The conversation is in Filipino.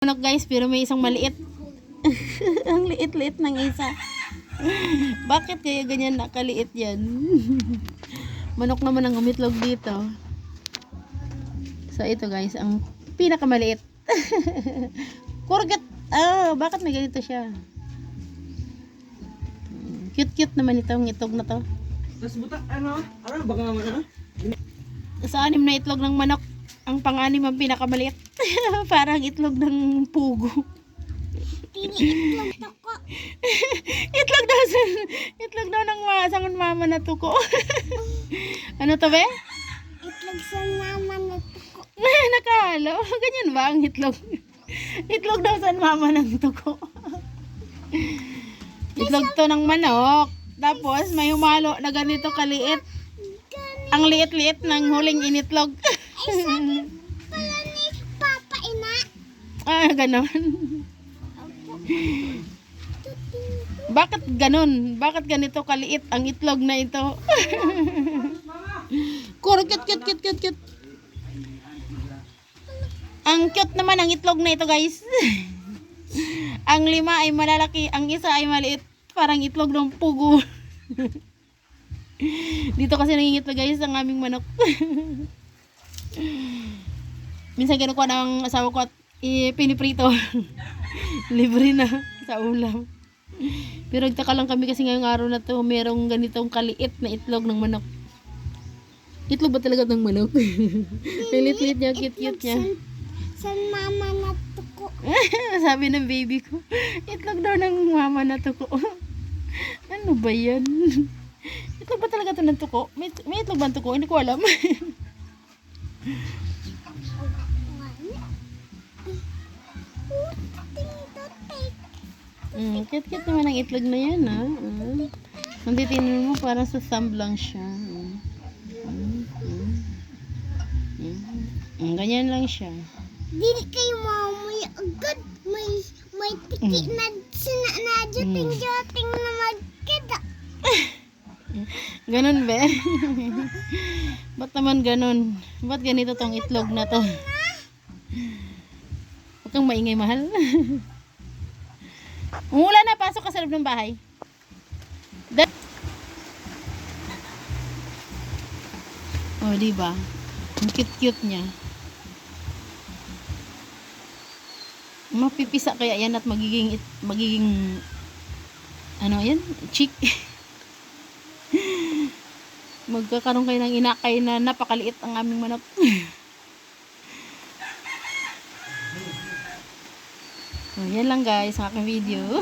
Manok guys, pero may isang maliit. Ang liit-liit ng isa. Bakit kaya ganyan nakaliit yan? Manok naman ang umitlog dito. So ito guys, ang pinakamaliit. Kurgat. Bakit may ganito siya? Cute-cute naman itong itlog na to. Tapos buta, baka naman Sa 6 na itlog ng manok, ang pang-6 ang pinakamaliit. Parang itlog ng pugo. Itlog tuko. itlog daw ng sangon mama na tuko. Ano to be? Itlog sa mama na tuko. Nakahalo. Ganyan ba ang itlog? Itlog daw sa mama ng tuko. Itlog to ng manok. Tapos may humalo na ganito kaliit. Ang liit-liit ng huling initlog. Ay, sabi pala ni Papa Ina. Ganon. Bakit ganon? Bakit ganito kaliit ang itlog na ito? Cute. Ang cute naman ang itlog na ito guys. Ang 5 ay malalaki, ang isa ay maliit. Parang itlog ng pugo. Dito kasi nangingitlog guys ang aming manok. Minsan kinukuha ng asawa ko at piniprito. Libre na sa ulam. Pero nagtaka lang kami kasi ngayong araw na to merong ganitong kaliit na itlog ng manok. Itlog ba talaga ng manok? Lilit-lit niya, cute-cute niya. Sa mama na tuko. Sabi ng baby ko, itlog daw ng mama na tuko. Ano ba yan? Itlog ba talaga ito ng tuko? May itlog ba ng tuko? Hindi ko alam. Cute naman ang itlog na yan, ha? Kung titignan mo, parang sa thumb lang siya. Ganyan lang siya. Dili kayo mamuya agad. May tiki na sinajoting na magkita. Ganon ba? Ba't naman ganon? Ba't ganito tong itlog na to? Huwag kang maingay, mahal. Umulan na, pasok ka sa loob ng bahay. Oh, diba? Ang cute niya. Mapipisa kaya yan at magiging ano yan? Chick. Magkakaroon kayo ng inakay na napakaliit ang aming manok. Yan lang guys ang aking video.